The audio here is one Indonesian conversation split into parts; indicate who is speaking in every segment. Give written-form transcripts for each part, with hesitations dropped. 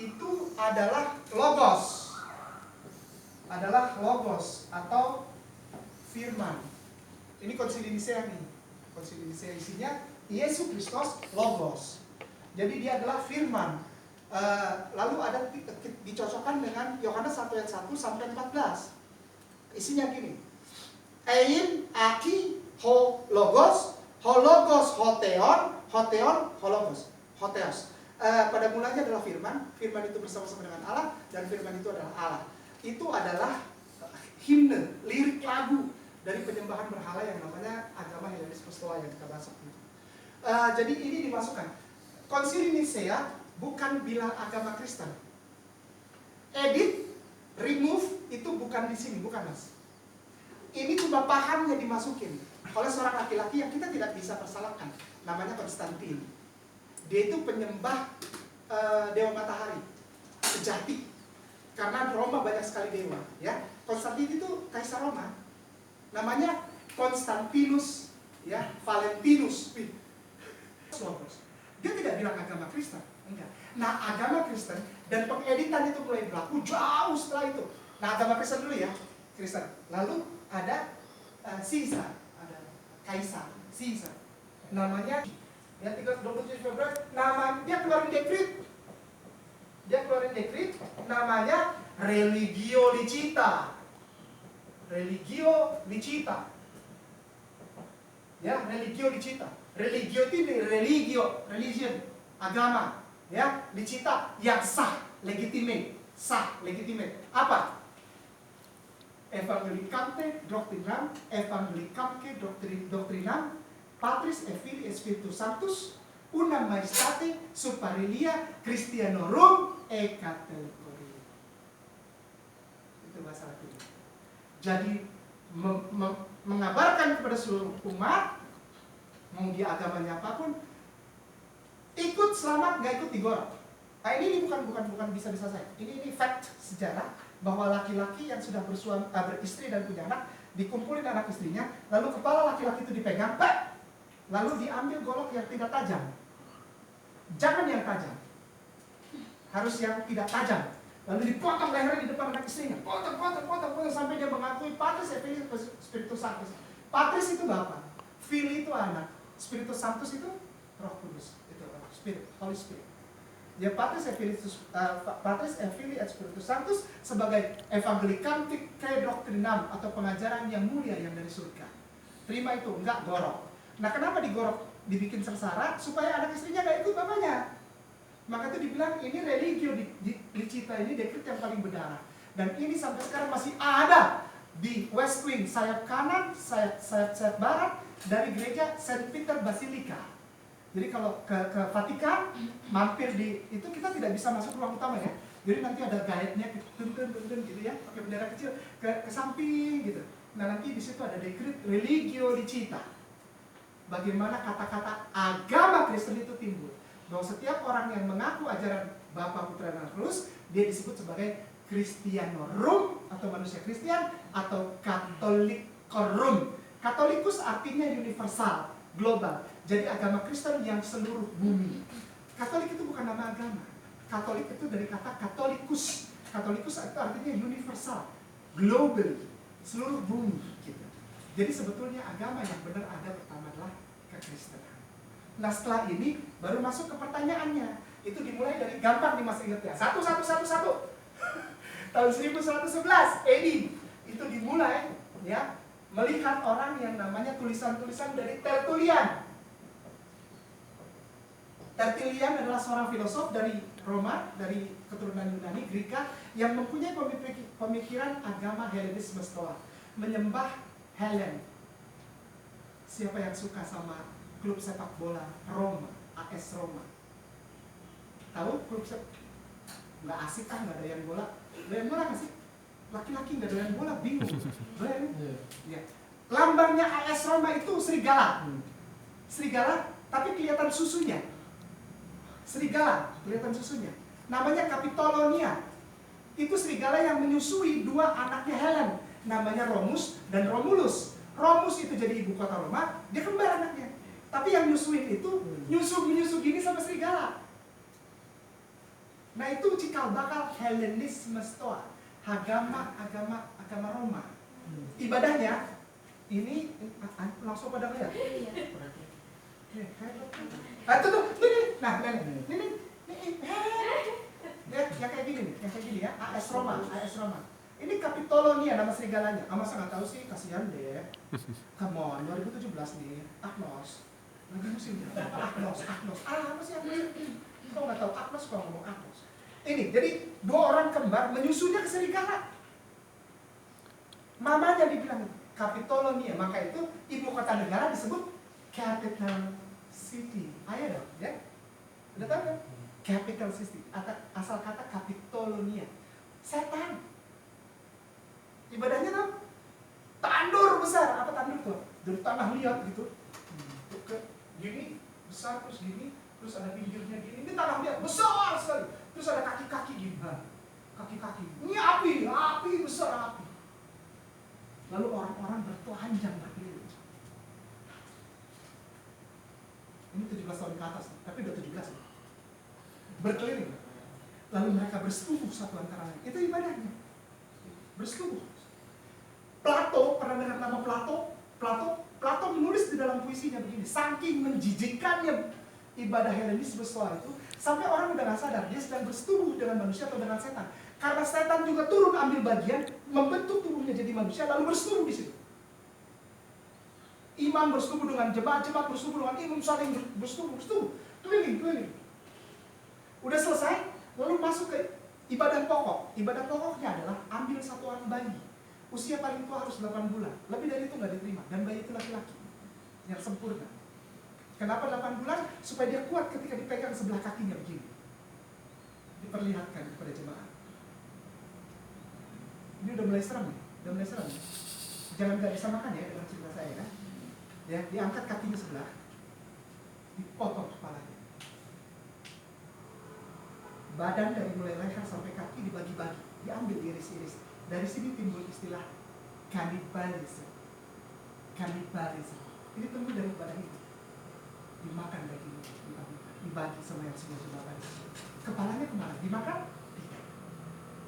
Speaker 1: itu adalah logos. Adalah logos atau firman. Ini Konsili Nisea nih. Konsili Nisea isinya Yesus Kristus logos. Jadi dia adalah firman. Lalu ada dicocokkan dengan Yohanes 1 ayat 1 sampai 14. Isinya gini. Ein aki ho logos ho theon, ho logos, ho theos. Pada mulanya adalah firman itu bersama-sama dengan Allah, dan firman itu adalah Allah. Itu adalah himne, lirik lagu dari penyembahan berhala yang namanya agama Helenisme Stoa yang kita bahas itu. Jadi ini dimasukkan. Konsili Nisea bukan bilang agama Kristen. Edit, remove itu bukan di sini, bukan mas. Ini cuma pahamnya dimasukin oleh seorang laki-laki yang kita tidak bisa persalahkan. Namanya Konstantin. Dia itu penyembah dewa matahari sejati. Karena Roma banyak sekali dewa, ya. Konstantin itu kaisar Roma. Namanya Konstantinus, ya, Valentinus. Dia tidak bilang agama Kristen, enggak. Nah, agama Kristen dan pengeditan itu mulai berlaku jauh setelah itu. Nah, agama Kristen dulu ya, Kristen. Lalu ada Caesar, ada kaisar Caesar. Namanya ya 27 Februari, nama dia keluarin dekret. Namanya Religio Licita. Ya, Religio Licita. Religio itu religion, agama, ya. Licita yang sah, legitimate. Apa? Evangelicamque doctrinam, Patris et Filii et Spiritus Sanctus, una maestate superilia Christianorum et Catholicorum. Itu bahasa Latin. Jadi mengabarkan kepada seluruh umat, mau dia agamanya apapun, ikut selamat, nggak ikut digorok. Nah, ini bukan bisa-bisa saya. Ini fact sejarah bahwa laki-laki yang sudah beristri dan punya anak dikumpulin anak istrinya, lalu kepala laki-laki itu dipegang, lalu diambil golok yang tidak tajam. Jangan yang tajam, harus yang tidak tajam. Lalu dipotong lehernya di depan anak istrinya, potong sampai dia mengakui Patris et Filii et Spiritus Sanctus. Patris itu Bapa, Filii itu anak, Spiritus Sanctus itu Roh Kudus, itu Spirit, Holy Spirit. Ya, Patris et Filii et Spiritus Sanctus sebagai Evangelicamque doctrinam atau pengajaran yang mulia yang dari surga. Terima itu, enggak gorok. Nah, kenapa digorok, dibikin sengsara? Supaya anak istrinya enggak ikut bapaknya. Maka itu dibilang ini religio licita, ini dekret yang paling berdarah. Dan ini sampai sekarang masih ada di West Wing, sayap kanan, sayap barat dari gereja Saint Peter Basilica. Jadi kalau ke Vatikan, mampir di itu, kita tidak bisa masuk ruang utama ya. Jadi nanti ada guide-nya, tuntun gitu ya, pakai bendera kecil ke samping gitu. Nah, nanti di situ ada dekret religio licita. Bagaimana kata-kata agama Kristen itu timbul. Bahwa setiap orang yang mengaku ajaran Bapa, Putra, dan Roh Kudus, dia disebut sebagai Christianorum atau manusia Kristen atau Catholicorum. Catholikus artinya universal, global. Jadi agama Kristen yang seluruh bumi. Katolik itu bukan nama agama. Katolik itu dari kata Catholicus. Catholicus itu artinya universal, global, seluruh bumi. Gitu. Jadi sebetulnya agama yang benar ada pertama adalah kekristenan. Nah, setelah ini baru masuk ke pertanyaannya. Itu dimulai dari gampang nih, masih ingat ya. Satu. Tahun 1111 AD itu dimulai ya, melihat orang yang namanya tulisan-tulisan dari Tertullian. Tertullian adalah seorang filosof dari Roma, dari keturunan Yunani, Greka, yang mempunyai pemikiran agama Helenisme Stoa, menyembah Helen. Siapa yang suka sama klub sepak bola Roma, AS Roma? Tahu klub sepak? Nggak asik kan, nggak doyan bola. Doyan bola nggak sih? Laki-laki nggak doyan bola, bingung. Doyan? Ya. Lambangnya AS Roma itu serigala. Serigala, tapi kelihatan susunya. Serigala, kelihatan susunya. Namanya Capitolonia. Itu serigala yang menyusui dua anaknya Helen. Namanya Romus dan Romulus. Romus itu jadi ibu kota Roma, dia kembar anaknya. Tapi yang nyusuin itu, nyusu gini sama serigala. Nah itu cikal bakal Helenisme Stoa, agama Roma. Ibadahnya ini langsung pada lihat. Nah itu tuh, ini, lihat yang kayak gini nih, ya, AS Roma. Ini Capitolonia nama serigalanya. Masa nggak tahu sih, kasihan deh. Come on, 2017 nih, Agnos. Lagi musim Agnos. Apa sih Agnos? Kau nggak tahu Agnos kalau ngomong Agnos. Ini, jadi 2 orang kembar menyusunya ke serigala. Mamanya dibilang Capitolonia, maka itu ibu kota negara disebut capital city. Ayo dong, ya. Udah tahu kan? Capital city, asal kata Capitolonia. Setan. Ibadahnya tuh tandur besar. Apa tandur tuh? Dari tanah liat gitu. Gini, besar terus gini, terus ada pinggirnya gini. Ini tanah liat besar sekali. Terus ada kaki-kaki gini. Kaki-kaki. Ini api besar api. Lalu orang-orang bertelanjang berkeliling. Ini 17 tahun ke atas, tapi udah 17 nih. Berkeliling. Lalu mereka bersetubuh satu antara lain. Itu ibadahnya. Bersetubuh. Plato, pernah dengar nama Plato? Plato menulis di dalam puisinya begini, saking menjijikkannya ibadah Helenisme Stoa itu, sampai orang udah gak sadar dia sedang bersetubuh dengan manusia atau dengan setan. Karena setan juga turun ambil bagian, membentuk tubuhnya jadi manusia, lalu bersetubuh di situ. Imam bersetubuh dengan jemaat bersetubuh dengan imam, saling bersetubuh, keliling. Udah selesai, lalu masuk ke ibadah pokok. Ibadah pokoknya adalah ambil satu orang bayi. Usia paling tua harus 8 bulan. Lebih dari itu nggak diterima. Dan bayi itu laki-laki yang sempurna. Kenapa 8 bulan? Supaya dia kuat ketika dipegang sebelah kakinya begini. Diperlihatkan kepada jemaat. Ini udah mulai serem nih. Jangan nggak bisa makan ya dengan cerita saya kan. Ya, diangkat kakinya sebelah, dipotong kepalanya. Badan dari mulai leher sampai kaki dibagi-bagi, diambil iris-iris. Dari sini timbul istilah kanibalisme. Ini timbul dari ibadah itu. Dimakan dagingnya, dibagi sama yang sebelah tadi. Kepalanya kemana? Dimakan? Tidak.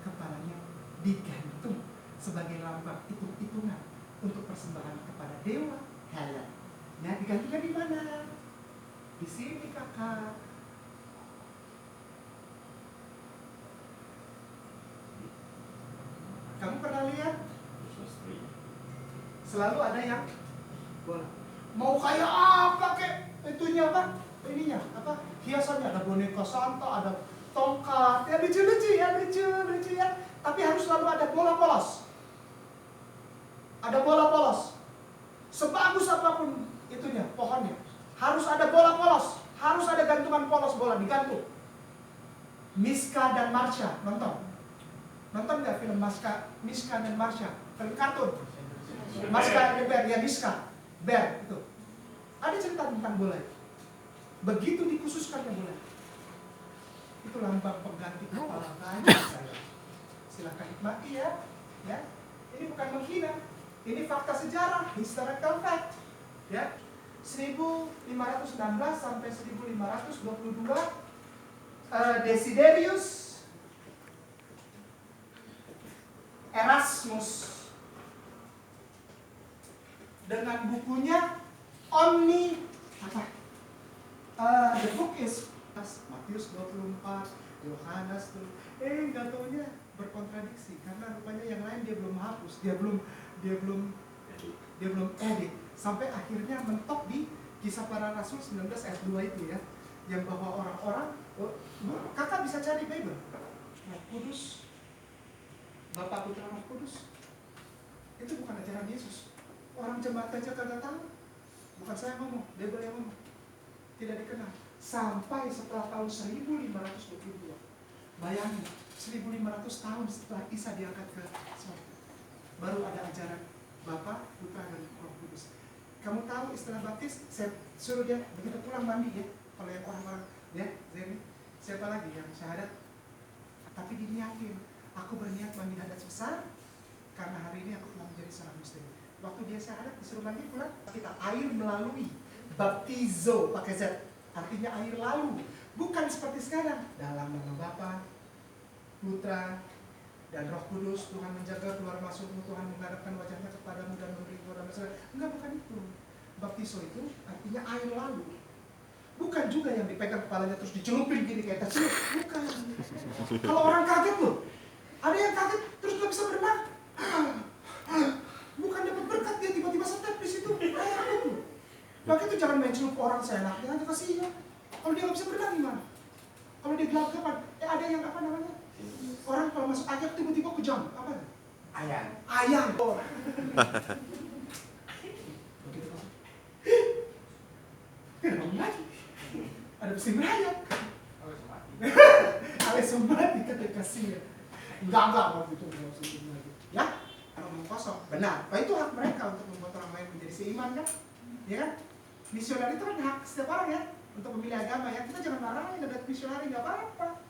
Speaker 1: Kepalanya digantung sebagai lambang hitung-hitungan untuk persembahan kepada dewa Helen. Nah, digantungnya di mana? Di sini kakak. Kamu pernah lihat? Selalu ada yang bola. Mau kayak apa kek? Itunya apa? Ininya apa? Hiasannya ada boneka Santa, ada tongkat, ya lucu ya. Tapi harus selalu ada bola polos. Sebagus apapun itunya, pohonnya, harus ada bola polos, harus ada gantungan polos bola digantung. Miska dan Marsha, nonton nggak film Miska dan Marsha? Film kartun. Miska dan Bear, ya Miska, Bear itu. Ada cerita tentang bola itu. Begitu dikhususkannya bola, itu lambang pengganti kepala kayu saya. Silakan nikmati ya. Ini bukan menghina, ini fakta sejarah, historical fact. Ya, 1516 sampai 1522, Desiderius Erasmus dengan bukunya the book is Matius 24, Yohanes tuh. Nggak taunya berkontradiksi karena rupanya yang lain dia belum hapus, dia belum edit sampai akhirnya mentok di Kisah Para Rasul 19 ayat 2 itu ya, yang bahwa orang-orang, kakak bisa cari Bible, Roh Kudus, Bapa Putra Roh Kudus, itu bukan ajaran Yesus. Orang jemaat aja kagak tahu, bukan saya ngomong, Bible yang ngomong, tidak dikenal sampai setelah tahun 1522. Bayangin, 1500 tahun setelah Isa diangkat ke surga, baru ada ajaran Bapa, Putra, dan Roh Kudus. Kamu tahu istilah baptis? Saya suruh dia begitu pulang mandi ya. Kalau yang orang-orang ya, Zeni, siapa lagi yang syahadat? Tapi diniatin, aku berniat mandi hadat besar karena hari ini aku telah menjadi seorang muslim. Waktu dia syahadat disuruh mandi pulang, kita air melalui, baptizo pakai Z, artinya air lalu. Bukan seperti sekarang, dalam nama Bapa, Putra, dan Roh Kudus. Tuhan menjaga keluar masukmu, Tuhan menghadapkan wajahnya kepadamu dan memberi keluar masuk. Enggak, bukan itu. Baptiso itu artinya air lalu. Bukan juga yang dipegang kepalanya terus dicelupin gini kayak tercelup. Bukan. Kalau orang kaget loh, ada yang kaget terus nggak bisa berenang. Bukan dapat berkat, dia tiba-tiba step di situ. Maka itu jangan main celup orang seenaknya aja, kasihan. Kalau dia nggak bisa berenang gimana? Kalau dia gelap-gelapan, ada yang apa namanya? Orang kalau masuk air tiba-tiba kejam, apa?
Speaker 2: Ayam.
Speaker 1: Ayam. Oh. Lagi. Ada mesin merayap. Langsung mati ketika kasih. Enggak waktu itu enggak usah lagi. Ya, ngomong kosong. Benar. Itu hak mereka untuk membuat orang lain menjadi seiman kan? Ya kan? Misionari itu kan hak setiap orang ya untuk memilih agama ya. Kita jangan marahin ada misionari, nggak apa-apa.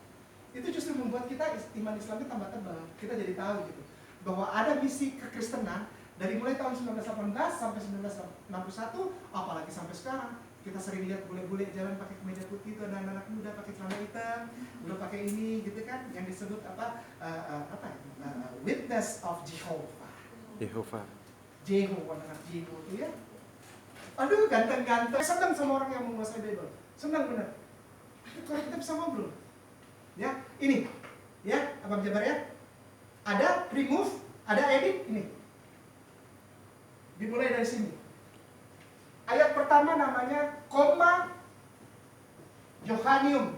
Speaker 1: Itu justru membuat kita iman Islam itu tambah tebal. Kita jadi tahu gitu bahwa ada misi kekristenan dari mulai tahun 1918 sampai 1961, apalagi sampai sekarang. Kita sering lihat bule-bule jalan pakai kemeja putih itu, ada anak-anak muda pakai celana hitam, udah pakai ini gitu kan, yang disebut Witness of Jehovah. Anak Jeho itu ya. Aduh, ganteng-ganteng. Senang sama orang yang menguasai Bible. Senang benar. Kalau kita bisa ngobrol. Ya, ini. Ya, Abang Jabar ya. Ada remove, ada edit, ini. Dimulai dari sini. Ayat pertama namanya koma Johanium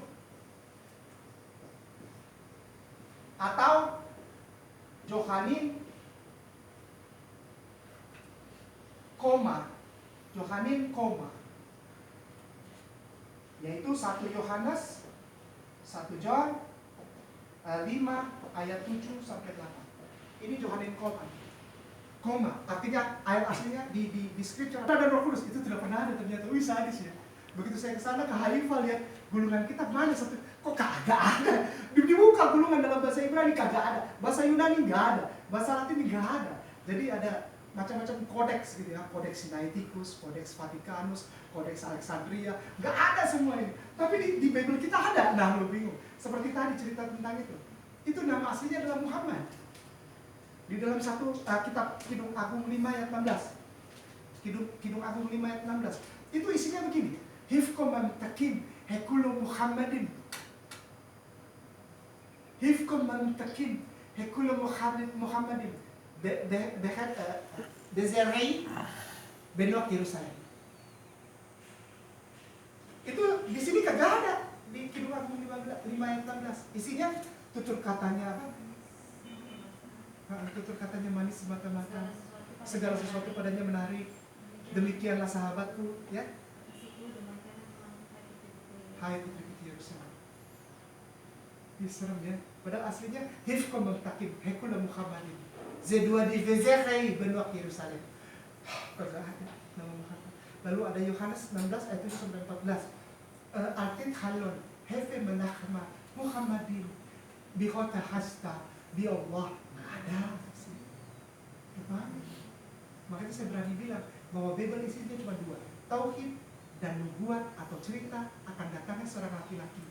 Speaker 1: atau Johanin koma, yaitu 1 Yohanes 1 John 5 ayat 7 sampai 8. Ini Johanin koma, artinya ayat aslinya di scripture ada Roh Kudus, itu tidak pernah ada ternyata. Wih, sadis ya. Begitu saya kesana ke Haifa lihat gulungan kitab mana satu, kok kagak ada. Dibuka gulungan dalam bahasa Ibrani kagak ada, bahasa Yunani nggak ada, bahasa Latin nggak ada. Jadi ada macam-macam kodeks gitu ya, kodeks Sinaiticus, kodeks Vaticanus, kodeks Alexandria, nggak ada semua ini. Tapi di Bible kita ada. Nah, lu bingung. Seperti tadi cerita tentang itu. Itu nama aslinya adalah Muhammad. Di dalam satu kitab Kidung Agung 5 ayat 16. Kidung Agung 5 ayat 16. Itu isinya begini. Hifkom mamtakin hekulu Muhammadin. Hifkom mamtakin hekulu Muhammadin. Bezerei benok Yerusalem. Itu di sini kagak ada. Di Kidung Agung 5 ayat 16. Isinya tutur katanya apa? Tutur katanya manis semata-mata, segala sesuatu padanya menarik. Demikianlah sahabatku, ya. Hai putri Yerusalem. Ini serem ya. Padahal aslinya Hifkom Mentakim Hekula Muhammadin. Z2 di Vezerei Benwak Yerusalem. Kagak ada nama Muhammad. Lalu ada Yohanes 16 ayat 7 sampai 14. Artit halon Hefe menakma Muhammadin bihota hasta bi Allah. Ada sih. Makanya saya berani bilang bahwa Bible isinya cuma 2, tauhid dan nubuat atau cerita akan datangnya seorang laki-laki,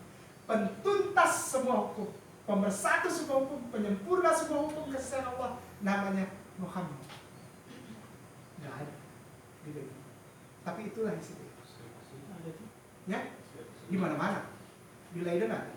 Speaker 1: pentuntas semua hukum, pemersatu semua hukum, penyempurna semua hukum kasih sayang Allah, namanya Muhammad. Nggak ada di Bible. Tapi itulah isi Bible. Ya, di mana-mana. Di Leiden ada.